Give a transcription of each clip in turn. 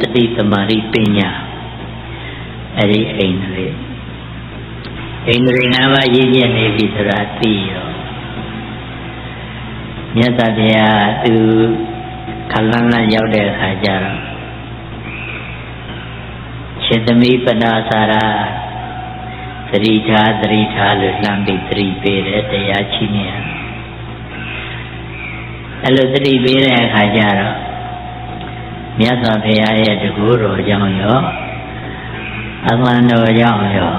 တတိသမารိပညာအဲ့ဒီအိန္ဒြေ၅ပါးရည်ညွှန်းနေပြီဆိုတာသိရောမြတ်စွာဘုရားသူခလန်းလန်းရောက်တဲ့အခါကျတော့ရှင်သမီးပနာစာရာသတိထားလို့လှမ်းပြီးသတိပေးတယ်တရားချီးမြှင့်အဲ့လိုသတိပေးတဲ့အခါကျတော့မြတ်စွာဘုရားရဲ့တကူတော်ကြောင့်ရောအမှန်တော်ကြောင့်ရော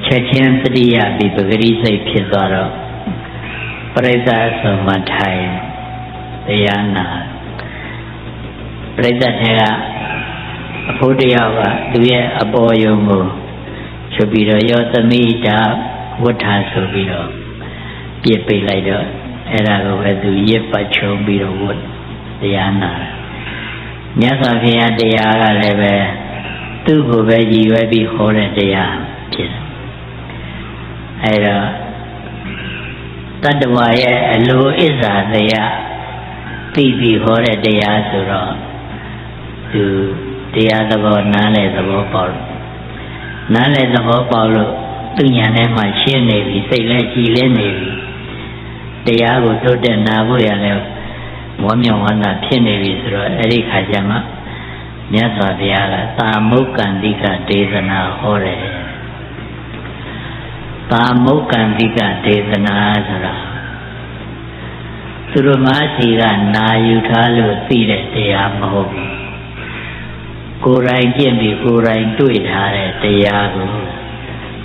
ချက်ချင်းသတိရပြီးပဂရိစိတ်ဖြစ်သွားတော့ပရိသတ်ဆိုမှထိုင်တရားနာပရိသတ်ထဲကအဖို့တယောက်ကသူရဲ့အပေါ်ယုံကိုချုပ်ပြီးတော့ရောသမီးတာဝဋ္ဌာဆိုပြီးတော့ပြစ်ပိတ်လိုက်တော့အဲ့ဒါကိုပဲသူရစ်ပတ်ချုံပြီးတော့ဝတ်တရားနာမြတ်စွာဘုရားတရားကလည်းပဲသူ့ကိုပဲရည်ရွယ်ပြီးဟောတဲ့တရားဖြစ်တယ်အဲ့တော့တတ္တဝါရဲ့အလိုအစ္စာတရားသိပြီးဟောတဲ့တရားဆိုတော့သူတရားသဘောနားလည်သဘောပေါက်လို့နားလည်သဘောပေါက်လို့သူဉာဏ်ထဲမှာရှင်းနေပြီစိတ်လည်းကြည်လင်းနေပြီတရားကိုတိုးတက်နာဖို့ရလဲဝမ်းမြောက်ဝမ်းသာဖြစ်နေပြီဆိုတော့အဲ့ဒီခါကျမှမြတ်စွာဘုရားကသာမုက္ကန္တိကဒေသနာဟောတယ်သာမုက္ကန္တိကဒေသနာဆိုတာသူတို့မအစီကနာယူထားလို့သိတဲ့တရားမဟုတ်ဘူးကိုယ်တိုင်ကျင့်ပြီးကိုယ်တိုင်တွေ့ထားတဲ့တရားကို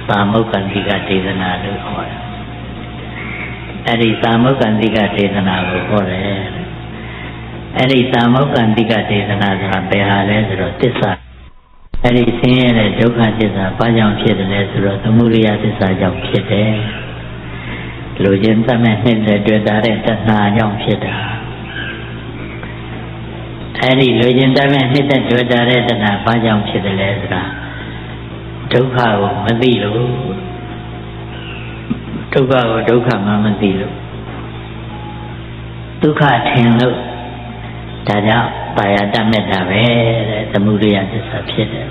သာမုက္ကန္တိကဒေသနာလို့ခေါ်တယ်အဲ့ဒီသာမုက္ကန္တိကဒေသနာကိုဟောတယ်အဲ့ဒီသာမုက္ကန္တိကဒေသနာဆိုတာဘယ်ဟာလဲဆိုတော့သစ္စာအဲ့ဒီဆင်းရဲတဲ့ဒုက္ခသစ္စာဘာကြောင့်ဖြစ်တယ်လဲဆိုတော့သမုဒယသစ္စာကြောင့်ဖြစ်တယ်လူချင်းတတ်မဲ့နှစ်သက်တွေ့တာတဲ့တဏှာကြောင့်ဖြစ်တာအဲ့ဒီလူချင်းတတ်မဲ့နှစ်သက်တွေ့တာတဲ့တဏှာဘာကြောင့်ဖြစ်တယ်လဲဆိုတာဒုက္ခကိုမသိလို့ဒုက္ခကိုဒုက္ခမှမသိလို့ဒုက္ခထင်လို့ဒါကြောင့်ပါရတတ်မဲ့တာပဲတဲ့သမုဒယသစ္စာဖြစ်တယ်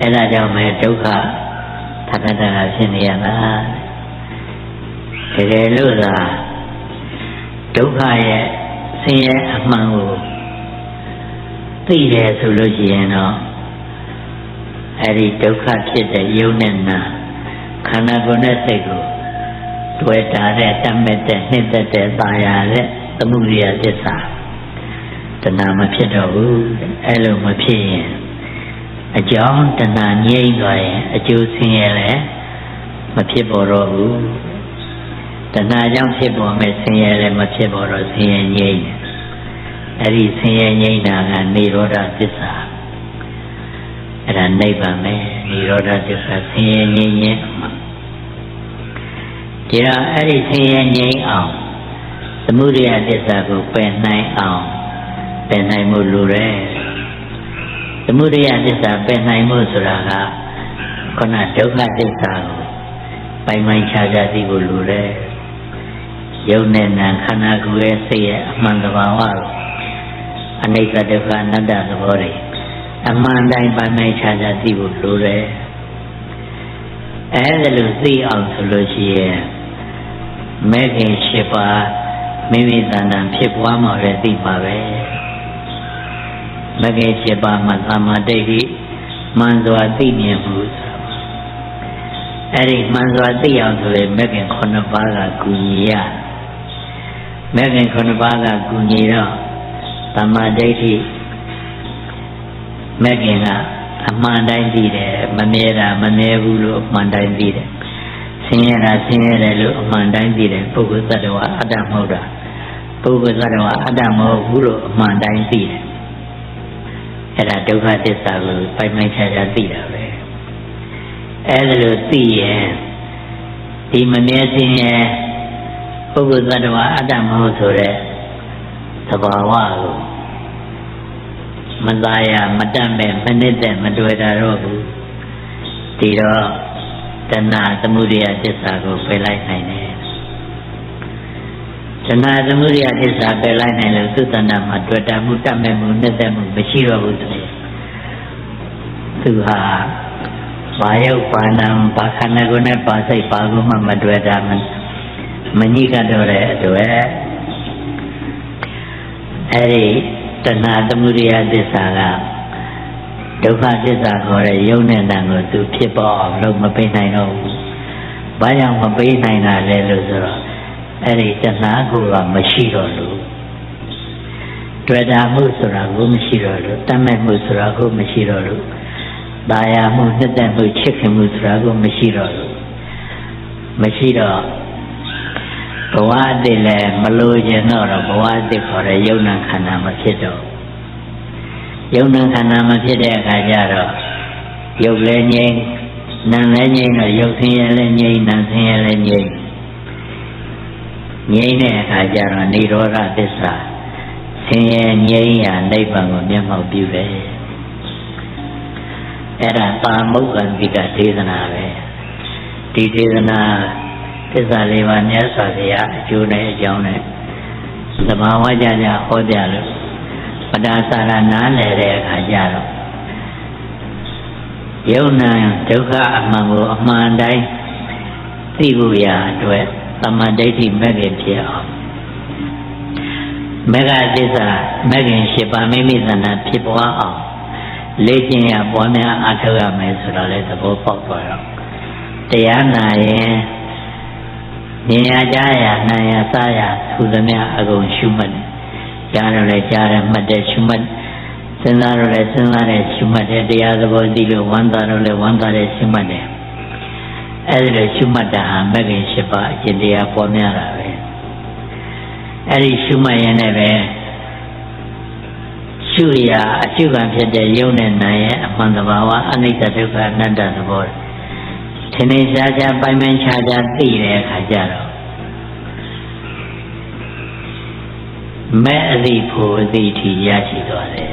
အဲ့ဒါကြောင့်ပဲဒုက္ခထပ်ထပ်ဖြစ်နေရတာတကယ်လို့သာဒုက္ခရဲ့ဆင်းရဲအမှန်ကိုသိတယ်ဆိုလို့ရှိရင်တော့အဲ့ဒီဒုက္ခဖြစ်တဲ့ယုံနဲ့နာခန္ဓာကိုယ်နဲ့စိတ်ကိုတွေ့တာတဲ့တတ်မဲ့တဲ့နှစ်သက်တဲ့သာယာတဲ့သမုဒယသစ္စာတဏှာမဖြစ်တော့ဘူးအဲ့လိုမဖြစ်ရင်အကြောင်းတဏှာငြိမ့်သွားရင်အကျိုးဆင်းရဲလည်းမဖြစ်ပေါ်တော့ဘူးတဏှာကြောင့်ဖြစ်ပေါ်မဲ့ဆင်းရဲလည်းမဖြစ်ပေါ်တော့ဆင်းရဲငြိမ့်တယ်အဲ့ဒီဆင်းရဲငြိမ့်တာကနိရောဓသစ္စာအဲ့ဒါနိဗ္ဗာန်ပဲနိရောဓသစ္စာဆင်းရဲငြိမ့်ရင်ဒီတော့အဲ့ဒီဆင်းရဲငြိမ့်အောင်သမုဒယသစ္စာကိုပယ်နိုင်အောင်ပယ်နိုင်မှုလိုတယ်သမုဒယသစ္စာပယ်နိုင်မှုဆိုတာကခုနဒုက္ခသစ္စာကိုပိုင်ပိုင်ခြားခြားသိဖို့လိုတယ်ယုံနဲ့နာခန္ဓာကိုယ်ရဲ့စိတ်ရဲ့အမှန်တဘာဝကိုအနိစ္စဒုက္ခအနတ္တသဘောတွေအမှန်တိုင်းပိုင်ပိုင်ခြားခြားသိဖို့လိုတယ်အဲ့ဒါလို့သိအောင်ဆိုလို့ရှိရင်မဲခင်၈ပါးမိမိတဏ္ဍာဖြစ်ပွားမှာပဲသိပါပဲမဂ္ဂင်၈ပါးမှာသမ္မာဒိဋ္ဌိမှန်စွာသိမြင်မှုအဲ့ဒီမှန်စွာသိအောင်ဆိုရင်မဂ္ဂင်9ပါးကကူညီရမဂ္ဂင်9ပါးကကူညီတော့သမ္မာဒိဋ္ဌိမဂ္ဂင်ကအမှန်တိုင်းသိတယ်မမြဲတာမမြဲဘူးလို့အမှန်တိုင်းသိတယ်ဆင်းရဲတာဆင်းရဲတယ်လို့အမှန်တိုင်းသိတယ်ပုဂ္ဂိုလ်သတ္တဝါအတ္တမဟုတ်တာပုဂ္ဂိုလ်သတ္တဝါအတ္တမဟုတ်ဘူးလို့အမှန်တိုင်းသိတယ်အဲ့ဒါဒုက္ခသစ္စာကိုပိုင်ပိုင်ခြားခြားသိတာပဲအဲ့ဒါလို့သိရင်ဒီမမြဲခြင်းရဲ့ပုဂ္ဂိုလ်သတ္တဝါအတ္တမဟုတ်ဆိုတဲ့သဘာဝကိုမသာရမတတ်မဲ့မနစ်သက်မတွေ့တာတော့ဘူးဒီတော့တဏှာသမုဒယသစ္စာကိုပယ်လိုက်နိုင်တယ် ဏှာသမုဒယသစ္စာပယ်လိုက်နိုင်လို့သုတ္တနာမှာတွေ့တာမှုတတ်မဲ့မှုနှစ်သက်မှုမရှိတော့ဘူးဆိုရင်သူဟာဘာယုတ်ဘာနာဘာခန္ဓာကိုယ်နဲ့ပါစိတ်ပါကိုမှမတွေ့တာမညှိကတော့တဲ့အတွက်အဲ့ဒီတဏှာသမုဒယသစ္စာကဒုက္ခသစ္စာခေါ်တဲ့ယုံနဲ့တန်ကိုသူဖြစ်ပေါ်အောင်လုပ်မပေးနိုင်တော့ဘူး။ဘာကြောင့်မပေးနိုင်တာလဲလို့ဆိုတော့အဲ့ဒီတဏှာကိုကမရှိတော့လို့တွေ့တာမှုဆိုတာကိုမရှိတော့လို့တတ်မဲ့မှုဆိုတာကိုမရှိတော့လို့ตาယာမှုနှစ်သက်မှုချစ်ခင်မှုဆိုတာကိုမရှိတော့လို့မရှိတော့ဘဝအတည်းလည်းမလိုချင်တော့ဘဝအတည်းခေါ်တဲ့ယုံနာခန္ဓာမဖြစ်တော့ယုံနာခန္ဓာမဖြစ်တဲ့အခါကျတော့ယုတ်လည်းငြိမ်းနာလည်းငြိမ်းတော့ယုတ်ဆင်းရဲလည်းငြိမ်းနာဆင်းရဲလည်းငြိမ်းငြိမ်းတဲ့အခါကျတော့និရောဓသစ္စာဆင်းရဲငြိမ်းရာနိဗ္ဗာန်ကိုမျက်မှောက်ပြုတယ်အဲ့ဒါပါမုဂ္ဂန္တိကဒေသနာပဲဒီဒေသနာသစ္စာလေးပါးမြတ်စွာဘုရားအကျိုးနဲ့အကြောင်းနဲ့သဘာဝကြကြဟောကြားလို့ပဒါစာရနားလည်တဲ့အခါကျတော့ယုံနာဒုက္ခအမှန်ကိုအမှန်တိုင်းသိဖို့ရာအတွက်သမဒိဋ္ဌိမဲ့ခင်ဖြစ်အောင်မေဃသစ္စာမဲ့ခင်၈ပါးမိမိသဏ္ဍာန်ဖြစ်ပွားအောင်လေ့ကျင့်ရပွားများအားထုတ်ရမယ်ဆိုတော့လေသဘောပေါက်သွားတော့တရားနာရင်မြင်ရကြားရနာရစားရသူသမျှအကုန်ရှုမှတ်ကြားတော့လည်းကြားရမှတ်တယ်ရှုမှတ်စဉ်းစားတော့လည်းစဉ်းစားတယ်ရှုမှတ်တယ်တရားသဘောသိလို့ဝမ်းသာတော့လည်းဝမ်းသာတယ်ရှုမှတ်တယ်အဲဒီလိုရှုမှတ်တာဟာမဂ္ဂင်၈ပါးအကျင့်တရားပေါ်များတာပဲအဲဒီရှုမှတ်ရင်လည်းပဲရှုရအရှုခံဖြစ်တဲ့ယုံနဲ့နာရဲ့အမှန်တဘာဝအနိစ္စဒုက္ခအနတ္တသဘောထင်နေရှားရှားပိုင်ပိုင်ခြားခြားသိတဲ့အခါကျတော့မဲ့အသိဖို့အသိထီရရှိသွားတယ်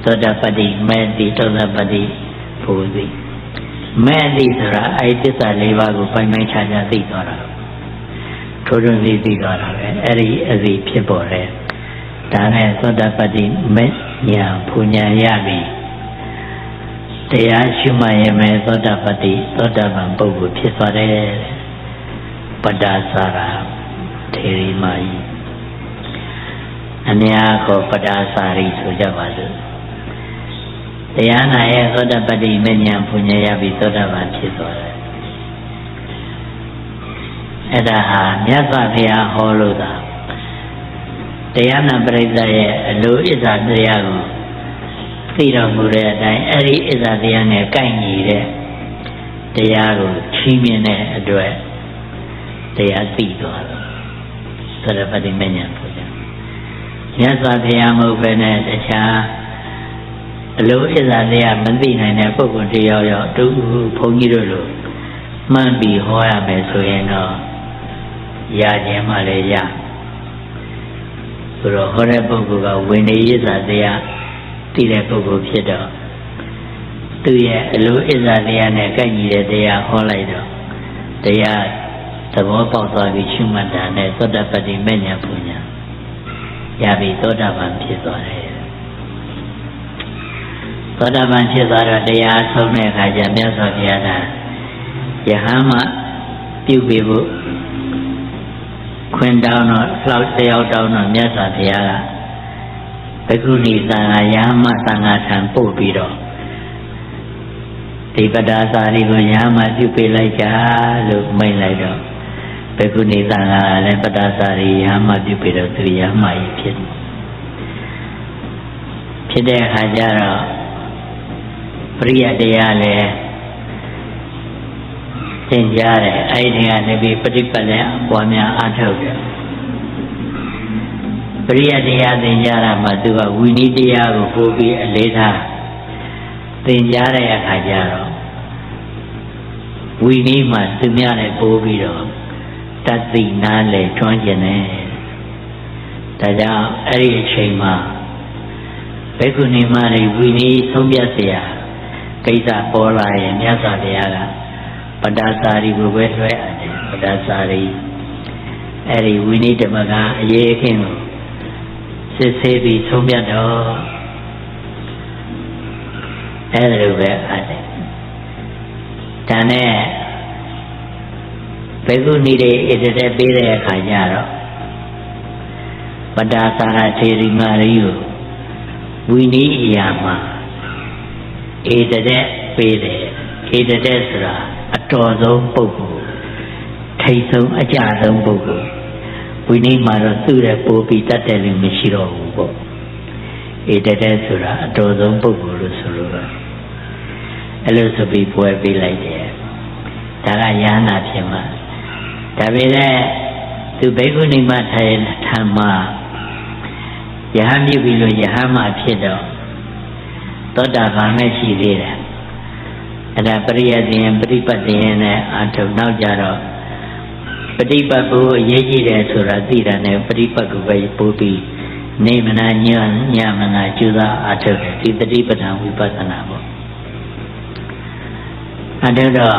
သောတပတ္တိမဲ့တိသောတပတ္တိဖို့အသိမဲ့အသိဆိုတာအဲ့ဒီသစ္စာ၄ပါးကိုပိုင်ပိုင်ခြားခြားသိသွားတာထိုးထွင်းသိသွားတာပဲအဲ့ဒီအသိဖြစ်ပေါ်တယ်ဒါနဲ့သောတပတ္တိမဲ့ညာပူညာရပြီတရားရှုမှတ်ရင်ပဲသောတပတ္တိသောတပန်ပုဂ္ဂိုလ်ဖြစ်သွားတယ်ပတ္တာစာရာထေရီမကြီးအများကိုပတ္တာစာရီဆိုကြပါစို့တရားနာရဲ့သောတပတ္တိမဲ့ညာပူညာရပြီသောတပန်ဖြစ်သွားတယ်အဲ့ဒါဟာမြတ်စွာဘုရားဟောလို့သာတရားနာပရိသတ်ရဲ့အလိုဣဇာတရားကိုသိတော်မူတဲ့အတိုင်းအဲ့ဒီဣဇာတရားနဲ့ကိုက်ညီတဲ့တရားကိုချီးမြှင့်တဲ့အတွက်တရားသိသွားတယ်သရပတိမဉ္ဇဉ်ပူဇာမြတ်စွာဘုရားမဟုတ်ဘဲနဲ့တခြားအလိုဣဇာတရားမသိနိုင်တဲ့ပုဂ္ဂိုလ်တရားရောက်တူဘုန်းကြီးတို့လိုမှန်ပြီးဟောရမယ်ဆိုရင်တော့ရခြင်းမှလည်းရဆိုတော့ဟောတဲ့ပုဂ္ဂိုလ်ကဝိနည်းဣဇာတရားသိတဲ့ပုဂ္ဂိုလ်ဖြစ်တော့သူရဲ့အလိုဣဇာတရားနဲ့ကိုက်ညီတဲ့တရားဟောလိုက်တော့တရားသဘောပေါက်သွားပြီးရှုမှတ်တာနဲ့သောတပတ္တိမဉ္ဇဉ်ပူညာရပြီးသောတာပန်ဖြစ်သွားတယ်သောတာပန်ဖြစ်သွားတော့တရားဆုံးတဲ့အခါကျမြတ်စွာဘုရားကယဟန်မှပြုပေးဖို့ခွင်တောင်းတော့လောက်တယောက်တောင်းတော့မြတ်စွာဘုရားကဘိက္ခုနီသံဃာယဟန်မှသံဃာထံပို့ပြီးတော့ဒီပတ္တာစာရီကိုယဟန်မှပြုပေးလိုက်ကြလို့မိန့်လိုက်တော့ဘိက္ခုနီသံဃာလည်းပတ္တာစာရီယဟန်မှပြုပေးတော့သူယဟန်မှကြီးဖြစ်တဲ့အခါကျတော့ပရိယတရားလည်းသင်ကြားတယ်အဲ့ဒီကနေပြီးပฏิပတ်လည်းပွားများအားထုတ်တယ်ပရိယတရားသင်ကြားတာမှာသူကဝိနည်းတရားကိုပို့ပြီးအလေးထားသင်ကြားတဲ့အခါကျတော့ဝိနည်းမှာသူများလည်းပို့ပြီးတော့တတ်သိနားလေကျွမ်းကျင်တယ်ဒါကြောင့်အဲ့ဒီအချိန်မှာဘိက္ခုနီမတွေဝိနည်းဆုံးဖြတ်เสียကိစ္စပေါ်လာရင်မြတ်စွာဘုရားကပတ္တာစာရီကိုပဲလွှဲအပ်တယ်ပတ္တာစာရီ အဲ့ဒီဝိနည်းဓမ္မကအရေးအခင်းကိုစစ်ဆေးပြီးဆုံးဖြတ်တော့အဲ့ဒါလိုပဲအဲ့ဒါနဲ့ဘယ်ခုနည်းတွေဣတတဲ့ပေးတဲ့အခါကျတော့ပဒါသာရထေရီမာရီကိုဝိနည်းအရာမှာဣတတဲ့ပေးတယ်ဣတတဲ့ဆိုတာအတော်ဆုံးပုဂ္ဂိုလ်ထိတ်ဆုံးအကြဆုံးပုဂ္ဂိုလ်ဝိနည်းမှာတော့သူ့ရဲ့ပိုးပြီးတတ်တယ်လို့မရှိတော့ဘူးပေါ့ဣတတဲ့ဆိုတာအတော်ဆုံးပုဂ္ဂိုလ်လို့ဆိုလိုတာအဲ့လိုဆိုပြီးပွဲပေးလိုက်တယ်ဒါကယန္နာဖြစ်မှာဒါပေမဲ့သူဘိက္ခုနီမထိုင်ထံမှာယဟန်ပြုပြီးလို့ယဟန်မှာဖြစ်တော့သောတာပန်နဲ့ရှိသေးတယ်အဲ့ဒါပရိယတ္တိယပရိပတ်တယနဲ့အထုံနောက်ကြတော့ပฏิပတ်ကိုအရေးကြီးတယ်ဆိုတာသိတာနဲ့ပฏิပတ်ကိုပဲပို့ပြီးနေမနာညမနာကျူသာအထုတယ်ဒီတတိပဋ္ဌာန်ဝိပဿနာပေါ့အဲ့တော့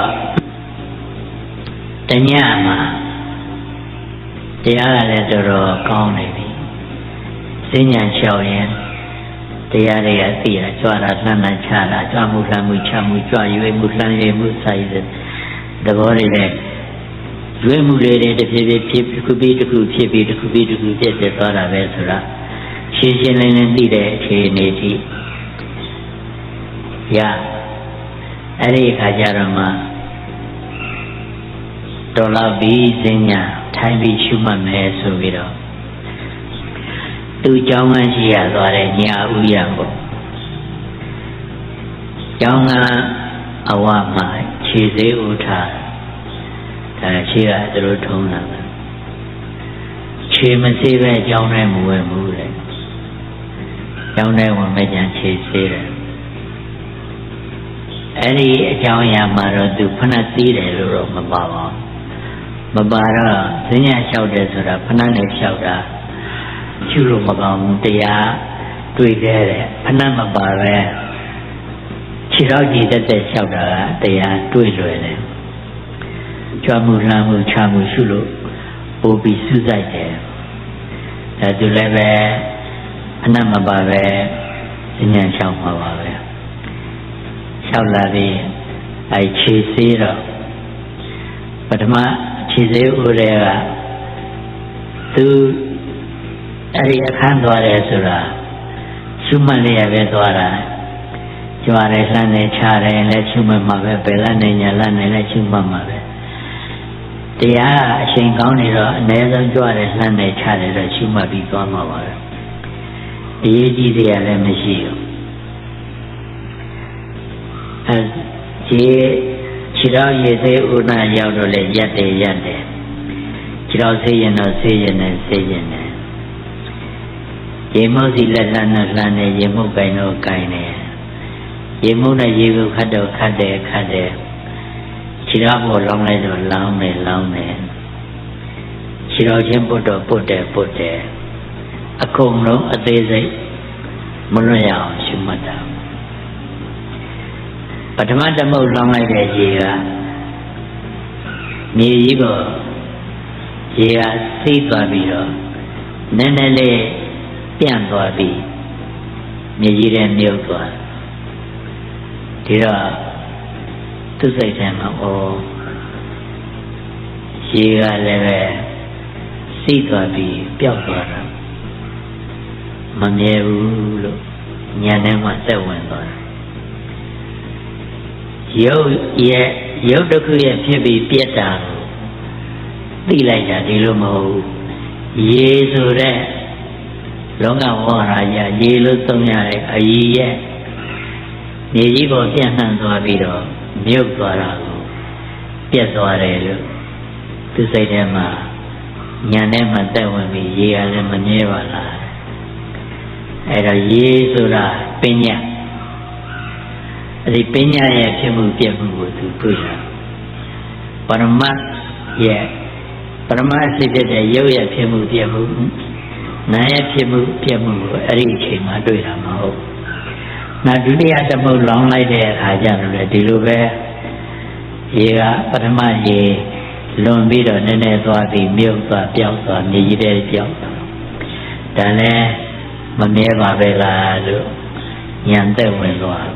တညမှာတရားကလည်းတော်တော်ကောင်းနေပြီစဉ္ညာလျှောက်ရင်တရားတွေကသိရကြွတာလှမ်းချတာကြွမှုလှမ်းမှုချမှုကြွရွေးမှုလှမ်းရွေးမှုစာရည်သဘောတွေနဲ့ရွေးမှုတွေတဖြည်းဖြည်းဖြစ်တစ်ခုပြီးတစ်ခုဖြစ်ပြီးတစ်ခုပြီးတစ်ခုပြည့်ပြည့်သွားတာပဲဆိုတာရှင်းရှင်းလင်းလင်းသိတဲ့အခြေအနေထိရအဲ့ဒီအခါကျတော့မှတော်လာပြီးစဉ္ညာထိုင်ပြီးရှုမှတ်မယ်ဆိုပြီးတော့သူကျောင်းကရှိရသွားတဲ့ညာဥရပေါ့ကျောင်းကအဝမှာခြေသေးဥထားဒါခြေကသူတို့ထုံးတာပဲခြေမစေးပဲကျောင်းထဲမဝင်ဘူးလေကျောင်းထဲဝင်မကြံခြေစေးတယ်အဲ့ဒီအကြောင်းအရာမှာတော့သူဖဏသိတယ်လို့တော့မပါပါဘူးမပါတော့စဉ္ညာလျှောက်တယ်ဆိုတာဖဏနဲ့လျှောက်တာကျူလို့မကောင်းဘူးတရားတွေ့ခဲ့တယ်ဖဏမပါပဲခြေတော့ကြည်တက်တက်လျှောက်တာကတရားတွေ့လွယ်တယ်ကြွမှုလှမ်းမှုချမှုရှုလို့ပို့ပြီးစူးစိုက်တယ်ဒါသူလည်းပဲဖဏမပါပဲစဉ္ညာလျှောက်မှာပါပဲလျှောက်လာပြီးအဲခြေစေးတော့ပထမခြေစေးဦးတွေကသူအဲ့ဒီအခန်းသွားတယ်ဆိုတာရှုမှတ်လျက်ပဲသွားတာကြွားတယ်လှမ်းတယ်ချတယ်လည်းရှုမှတ်မှာပဲဘယ်လက်နဲ့ညာလက်နဲ့လည်းရှုမှတ်မှာပဲတရားအချိန်ကောင်းနေတော့အနည်းဆုံးကြွားတယ်လှမ်းတယ်ချတယ်တော့ရှုမှတ်ပြီးသွားမှာပါပဲအရေးကြီးတရားလည်းမရှိဘူးခြေတော်ရည်သေးဥနာရောက်တော့လေရက်တယ်ခြေတော်ဆေးရင်တော့ဆေးရင်နဲ့ဆေးရင်နဲ့ရေမုတ်စီလက်လှမ်းတော့လှမ်းတယ်ရေမုတ်ကိုင်တော့ကိုင်တယ်ရေမုတ်နဲ့ရေကိုခတ်တော့ခတ်တယ်ခြေတော်ပေါ်လောင်းလိုက်တော့လောင်းတယ်ခြေတော်ချင်းပုတ်တော့ပုတ်တယ်အကုန်လုံးအသေးစိတ်မလွတ်ရအောင်ရှုမှတ်တာပထမတမုတ်လောင်းလိုက်တဲ့ရေကမြေကြီးကိုရေကစီးသွားပြီးတော့နည်းနည်းလေးပြန့်သွားပြီးမြေကြီးထဲမြုပ်သွားဒီတော့သူ့စိတ်ထဲမှာရေကလည်းပဲစီးသွားပြီးပျောက်သွားတာမမြဲဘူးလို့ညာထဲမှာသက်ဝင်သွားတာရုပ်တစ်ခုရဲ့ဖြစ်ပြီးပြက်တာကိုသိလိုက်တာဒီလိုမဟုတ်ဘူးရေဆိုတဲ့လောကဝါရာရေလို့သုံးရတဲ့အကြီးရဲ့မြေကြီးပေါ်ပြန့်နှံ့သွားပြီးတော့မြုပ်သွားတာကိုပြက်သွားတယ်လို့သူစိတ်ထဲမှာညာထဲမှာတက်ဝင်ပြီးရေကလည်းမမြဲပါလားအဲ့တော့ရေဆိုတာပညာအဲ့ဒီပညာရဲ့ဖြစ်မှုပြက်မှုကိုသူတွေ့တာပရမတ်ရဲ့ပရမတ်စိတ်တဲ့ရုပ်ရဲ့ဖြစ်မှုပြက်မှုနာရဲ့ဖြစ်မှုပြက်မှုကိုအဲ့ဒီအချိန်မှာတွေ့တာမဟုတ်နောက်ဒုတိယတပုတ်လောင်းလိုက်တဲ့အခါကျတော့လေဒီလိုပဲရေကပထမရေ လွန်ပြီးတော့နည်းနည်းသွားပြီးမြုပ်သွားပျောက်သွားမြေကြီးထဲပျောက်သွားဒါလည်းမမြဲပါပဲလားလို့ဉာဏ်သက်ဝင်သွား